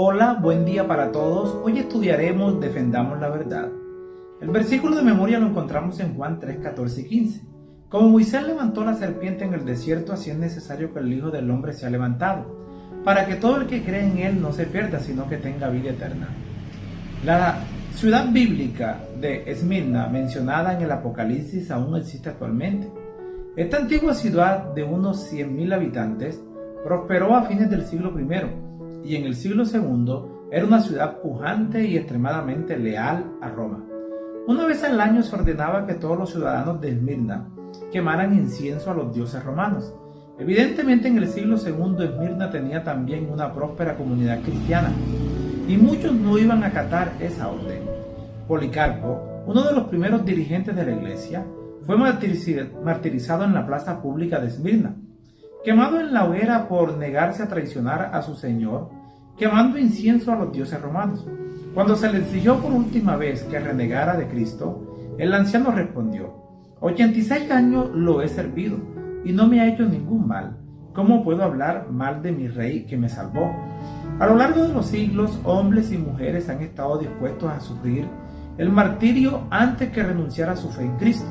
Hola, buen día para todos. Hoy estudiaremos Defendamos la verdad. El versículo de memoria lo encontramos en Juan 3, 14 y 15. Como Moisés levantó la serpiente en el desierto, así es necesario que el Hijo del Hombre sea levantado, para que todo el que cree en él no se pierda, sino que tenga vida eterna. La ciudad bíblica de Esmirna, mencionada en el Apocalipsis, aún existe actualmente. Esta antigua ciudad de unos 100.000 habitantes prosperó a fines del siglo I y en el siglo II era una ciudad pujante y extremadamente leal a Roma. Una vez al año se ordenaba que todos los ciudadanos de Esmirna quemaran incienso a los dioses romanos. Evidentemente en el siglo II Esmirna tenía también una próspera comunidad cristiana y muchos no iban a acatar esa orden. Policarpo, uno de los primeros dirigentes de la iglesia, fue martirizado en la plaza pública de Esmirna, quemado en la hoguera por negarse a traicionar a su señor, quemando incienso a los dioses romanos. Cuando se le exigió por última vez que renegara de Cristo, el anciano respondió: 86 años lo he servido y no me ha hecho ningún mal. ¿Cómo puedo hablar mal de mi rey que me salvó? A lo largo de los siglos, hombres y mujeres han estado dispuestos a sufrir el martirio antes que renunciar a su fe en Cristo.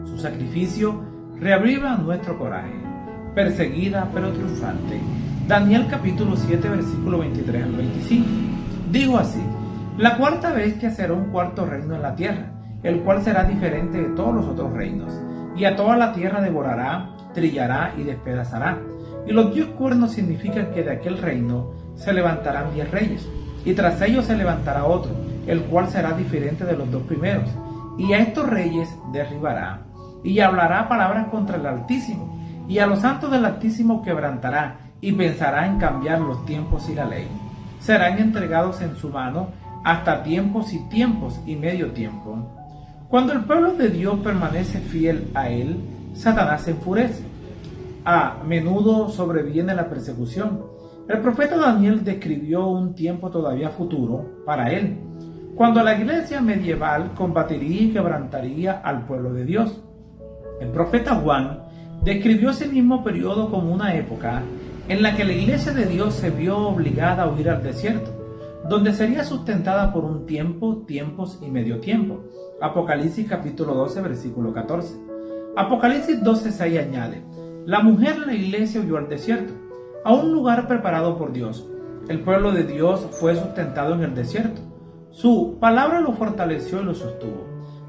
Su sacrificio reaviva nuestro coraje. Perseguida pero triunfante. Daniel capítulo 7 versículo 23 al 25. Digo así: la cuarta bestia será un cuarto reino en la tierra, el cual será diferente de todos los otros reinos, y a toda la tierra devorará, trillará y despedazará. Y los 10 cuernos significan que de aquel reino se levantarán 10 reyes, y tras ellos se levantará otro, el cual será diferente de los 2 primeros, y a estos reyes derribará, y hablará palabras contra el Altísimo, y a los santos del Altísimo quebrantará, y pensará en cambiar los tiempos y la ley. Serán entregados en su mano hasta tiempos y medio tiempo. Cuando el pueblo de Dios permanece fiel a él, Satanás se enfurece. A menudo sobreviene la persecución. El profeta Daniel describió un tiempo todavía futuro para él, cuando la iglesia medieval combatiría y quebrantaría al pueblo de Dios. El profeta Juan describió ese mismo periodo como una época en la que la iglesia de Dios se vio obligada a huir al desierto, donde sería sustentada por un tiempo, tiempos y medio tiempo. Apocalipsis capítulo 12 versículo 14. Apocalipsis 12:6 añade: la mujer de la iglesia huyó al desierto, a un lugar preparado por Dios. El pueblo de Dios fue sustentado en el desierto. Su palabra lo fortaleció y lo sostuvo.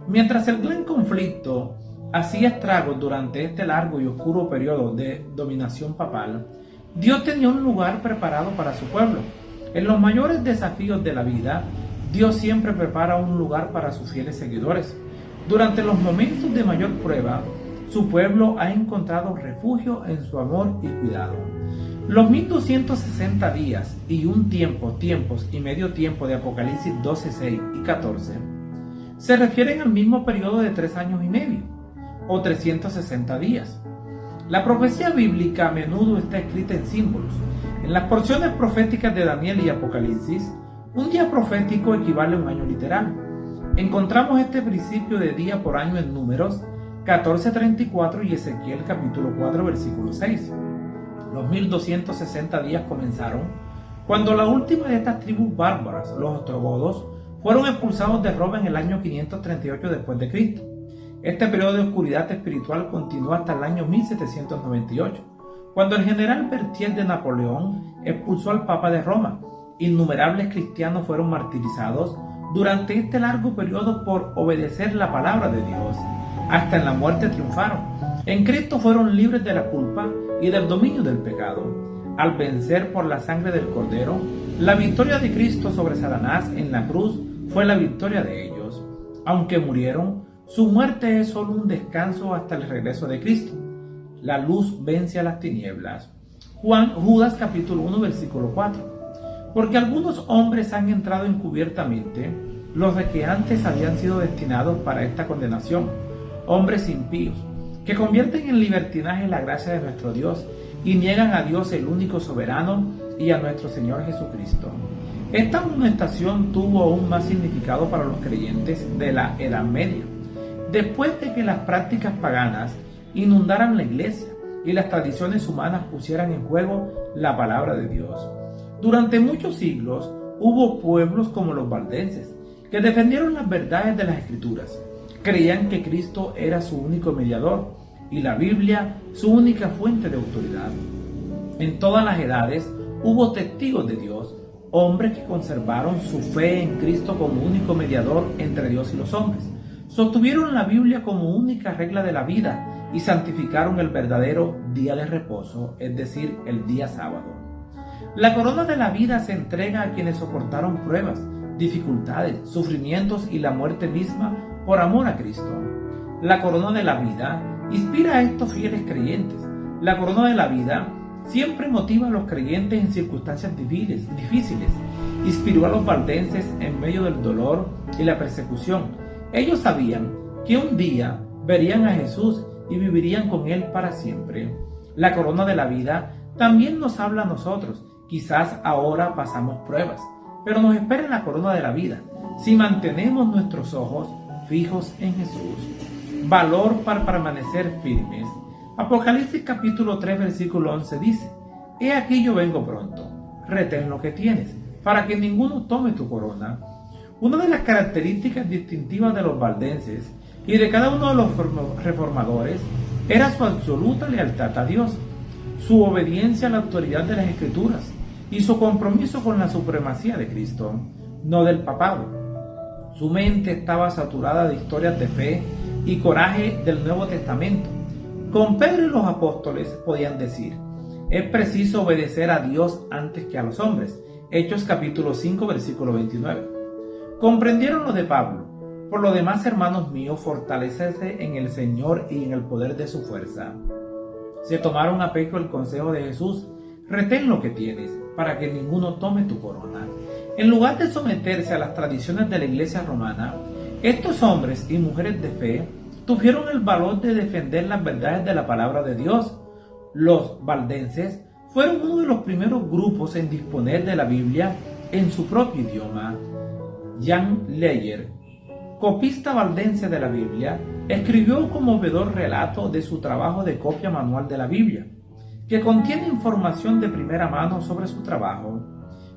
Mientras el gran conflicto hacía estragos durante este largo y oscuro periodo de dominación papal, Dios tenía un lugar preparado para su pueblo. En los mayores desafíos de la vida, Dios siempre prepara un lugar para sus fieles seguidores. Durante los momentos de mayor prueba, su pueblo ha encontrado refugio en su amor y cuidado. Los 1260 días y un tiempos y medio tiempo de Apocalipsis 12, 6 y 14 se refieren al mismo periodo de 3 años y medio, o 360 días. La profecía bíblica a menudo está escrita en símbolos. En las porciones proféticas de Daniel y Apocalipsis, un día profético equivale a un año literal. Encontramos este principio de día por año en Números 14:34 y Ezequiel capítulo 4 versículo 6. Los 1260 días comenzaron cuando la última de estas tribus bárbaras, los ostrogodos, fueron expulsados de Roma en el año 538 después de Cristo. Este periodo de oscuridad espiritual continuó hasta el año 1798, cuando el general Berthier de Napoleón expulsó al Papa de Roma. Innumerables cristianos fueron martirizados durante este largo periodo por obedecer la palabra de Dios. Hasta en la muerte triunfaron. En Cristo fueron libres de la culpa y del dominio del pecado. Al vencer por la sangre del Cordero, la victoria de Cristo sobre Satanás en la cruz fue la victoria de ellos. Aunque murieron, su muerte es solo un descanso hasta el regreso de Cristo. La luz vence a las tinieblas. Judas capítulo 1 versículo 4. Porque algunos hombres han entrado encubiertamente, los de que antes habían sido destinados para esta condenación, hombres impíos, que convierten en libertinaje la gracia de nuestro Dios y niegan a Dios el único soberano y a nuestro Señor Jesucristo. Esta amonestación tuvo aún más significado para los creyentes de la Edad Media, después de que las prácticas paganas inundaran la iglesia y las tradiciones humanas pusieran en juego la palabra de Dios. Durante muchos siglos hubo pueblos como los valdenses, que defendieron las verdades de las Escrituras. Creían que Cristo era su único mediador y la Biblia su única fuente de autoridad. En todas las edades hubo testigos de Dios, hombres que conservaron su fe en Cristo como único mediador entre Dios y los hombres. Sostuvieron la Biblia como única regla de la vida y santificaron el verdadero día de reposo, es decir, el día sábado. La corona de la vida se entrega a quienes soportaron pruebas, dificultades, sufrimientos y la muerte misma por amor a Cristo. La corona de la vida inspira a estos fieles creyentes. La corona de la vida siempre motiva a los creyentes en circunstancias difíciles. Inspiró a los valdenses en medio del dolor y la persecución. Ellos sabían que un día verían a Jesús y vivirían con Él para siempre. La corona de la vida también nos habla a nosotros. Quizás ahora pasamos pruebas, pero nos espera la corona de la vida si mantenemos nuestros ojos fijos en Jesús. Valor para permanecer firmes. Apocalipsis capítulo 3 versículo 11 dice: He aquí yo vengo pronto, retén lo que tienes, para que ninguno tome tu corona. Una de las características distintivas de los valdenses y de cada uno de los reformadores era su absoluta lealtad a Dios, su obediencia a la autoridad de las Escrituras y su compromiso con la supremacía de Cristo, no del papado. Su mente estaba saturada de historias de fe y coraje del Nuevo Testamento. Con Pedro y los apóstoles podían decir: es preciso obedecer a Dios antes que a los hombres. Hechos capítulo 5 versículo 29. Comprendieron lo de Pablo: por lo demás, hermanos míos, fortalecerse en el Señor y en el poder de su fuerza. Se tomaron a pecho el consejo de Jesús: retén lo que tienes, para que ninguno tome tu corona. En lugar de someterse a las tradiciones de la iglesia romana, estos hombres y mujeres de fe tuvieron el valor de defender las verdades de la palabra de Dios. Los valdenses fueron uno de los primeros grupos en disponer de la Biblia en su propio idioma. Jan Leyer, copista valdense de la Biblia, escribió un conmovedor relato de su trabajo de copia manual de la Biblia, que contiene información de primera mano sobre su trabajo,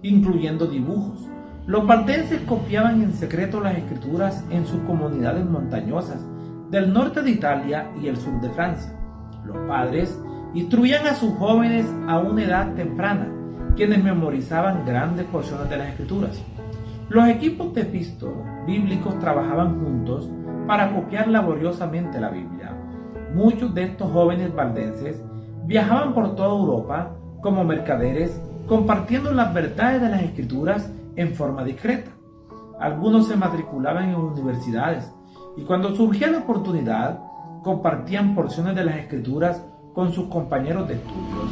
incluyendo dibujos. Los valdenses copiaban en secreto las escrituras en sus comunidades montañosas del norte de Italia y el sur de Francia. Los padres instruían a sus jóvenes a una edad temprana, quienes memorizaban grandes porciones de las escrituras. Los equipos de epístolas bíblicos trabajaban juntos para copiar laboriosamente la Biblia. Muchos de estos jóvenes valdenses viajaban por toda Europa como mercaderes, compartiendo las verdades de las Escrituras en forma discreta. Algunos se matriculaban en universidades y cuando surgía la oportunidad, compartían porciones de las Escrituras con sus compañeros de estudios,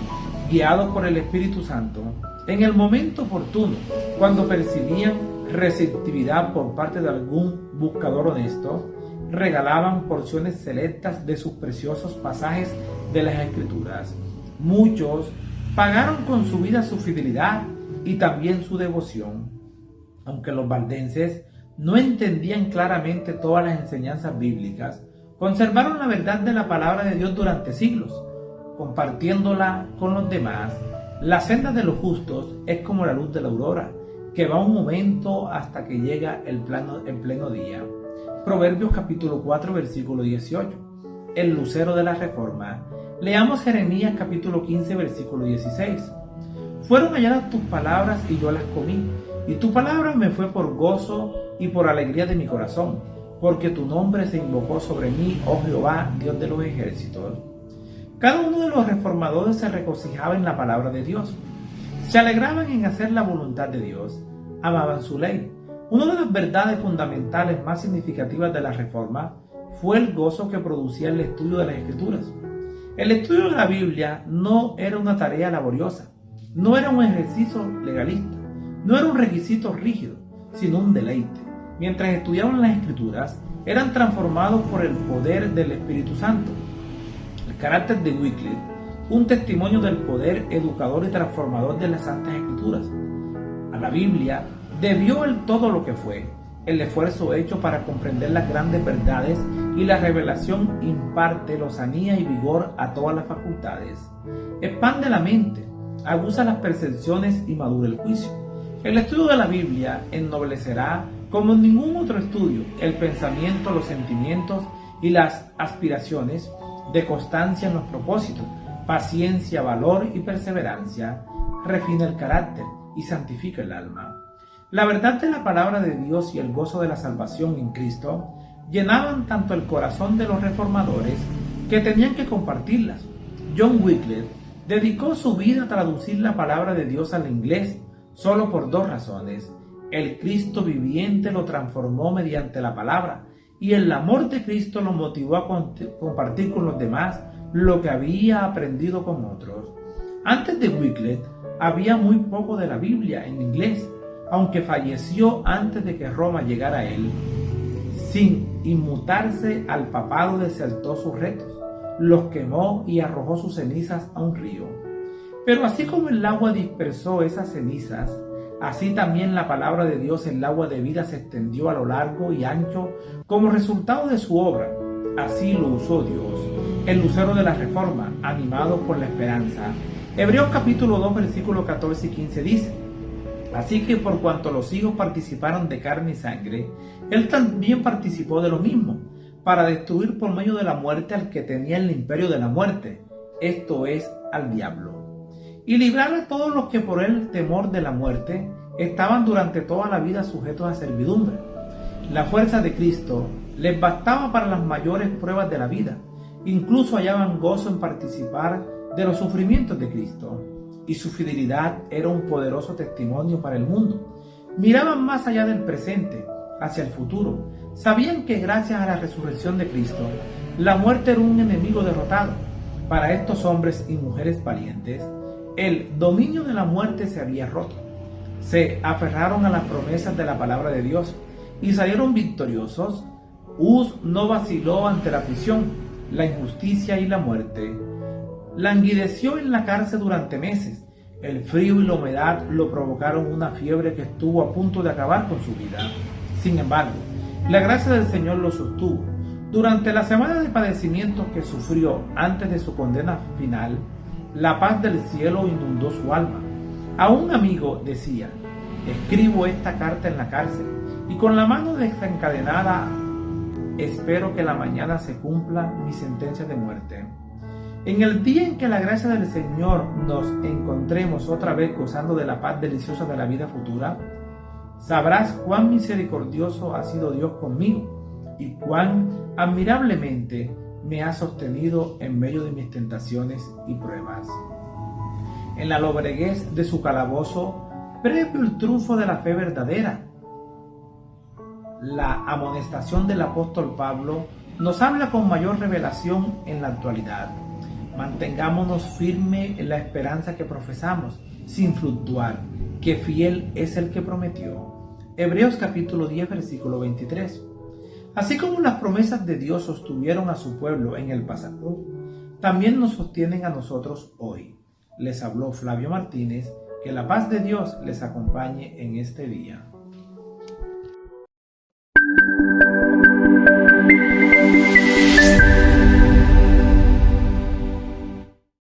guiados por el Espíritu Santo. En el momento oportuno, cuando percibían receptividad por parte de algún buscador honesto, regalaban porciones selectas de sus preciosos pasajes de las Escrituras. Muchos pagaron con su vida su fidelidad y también su devoción. Aunque los valdenses no entendían claramente todas las enseñanzas bíblicas, conservaron la verdad de la palabra de Dios durante siglos, compartiéndola con los demás. La senda de los justos es como la luz de la aurora, que va un momento hasta que llega el pleno día. Proverbios capítulo 4 versículo 18. El lucero de la reforma. Leamos Jeremías capítulo 15 versículo 16. Fueron halladas tus palabras y yo las comí, y tu palabra me fue por gozo y por alegría de mi corazón, porque tu nombre se invocó sobre mí, oh Jehová, Dios de los ejércitos. Cada uno de los reformadores se regocijaba en la palabra de Dios. Se alegraban en hacer la voluntad de Dios, amaban su ley. Una de las verdades fundamentales más significativas de la Reforma fue el gozo que producía el estudio de las Escrituras. El estudio de la Biblia no era una tarea laboriosa, no era un ejercicio legalista, no era un requisito rígido, sino un deleite. Mientras estudiaban las Escrituras, eran transformados por el poder del Espíritu Santo. El carácter de Wycliffe, un testimonio del poder educador y transformador de las Santas Escrituras. A la Biblia debió el todo lo que fue, el esfuerzo hecho para comprender las grandes verdades, y la revelación imparte lozanía y vigor a todas las facultades. Expande la mente, aguza las percepciones y madura el juicio. El estudio de la Biblia ennoblecerá, como en ningún otro estudio, el pensamiento, los sentimientos y las aspiraciones, de constancia en los propósitos, paciencia, valor y perseverancia, refina el carácter y santifica el alma. La verdad de la palabra de Dios y el gozo de la salvación en Cristo llenaban tanto el corazón de los reformadores que tenían que compartirlas. John Wycliffe dedicó su vida a traducir la palabra de Dios al inglés solo por dos razones. El Cristo viviente lo transformó mediante la palabra y el amor de Cristo lo motivó a compartir con los demás lo que había aprendido con otros. Antes de Wycliffe había muy poco de la Biblia en inglés, aunque falleció antes de que Roma llegara a él. Sin inmutarse al papado desertó sus retos, los quemó y arrojó sus cenizas a un río. Pero así como el agua dispersó esas cenizas, así también la palabra de Dios, el agua de vida, se extendió a lo largo y ancho como resultado de su obra. Así lo usó Dios, el lucero de la Reforma, animado por la esperanza. Hebreos capítulo 2, versículos 14 y 15 dice: así que por cuanto los hijos participaron de carne y sangre, él también participó de lo mismo, para destruir por medio de la muerte al que tenía el imperio de la muerte, esto es, al diablo, y librar a todos los que por el temor de la muerte estaban durante toda la vida sujetos a servidumbre. La fuerza de Cristo les bastaba para las mayores pruebas de la vida, incluso hallaban gozo en participar de los sufrimientos de Cristo, y su fidelidad era un poderoso testimonio para el mundo. Miraban más allá del presente, hacia el futuro. Sabían que gracias a la resurrección de Cristo, la muerte era un enemigo derrotado. Para estos hombres y mujeres valientes, el dominio de la muerte se había roto. Se aferraron a las promesas de la palabra de Dios y salieron victoriosos. Hus no vaciló ante la prisión, la injusticia y la muerte. Languideció en la cárcel durante meses. El frío y la humedad lo provocaron una fiebre que estuvo a punto de acabar con su vida. Sin embargo, la gracia del Señor lo sostuvo. Durante la semana de padecimientos que sufrió antes de su condena final, la paz del cielo inundó su alma. A un amigo decía: escribo esta carta en la cárcel y con la mano desencadenada espero que la mañana se cumpla mi sentencia de muerte. En el día en que la gracia del Señor nos encontremos otra vez gozando de la paz deliciosa de la vida futura, sabrás cuán misericordioso ha sido Dios conmigo y cuán admirablemente me ha sostenido en medio de mis tentaciones y pruebas. En la lobreguez de su calabozo, previo el triunfo de la fe verdadera, la amonestación del apóstol Pablo nos habla con mayor revelación en la actualidad. Mantengámonos firmes en la esperanza que profesamos, sin fluctuar, que fiel es el que prometió. Hebreos capítulo 10, versículo 23. Así como las promesas de Dios sostuvieron a su pueblo en el pasado, también nos sostienen a nosotros hoy. Les habló Flavio Martínez. Que la paz de Dios les acompañe en este día.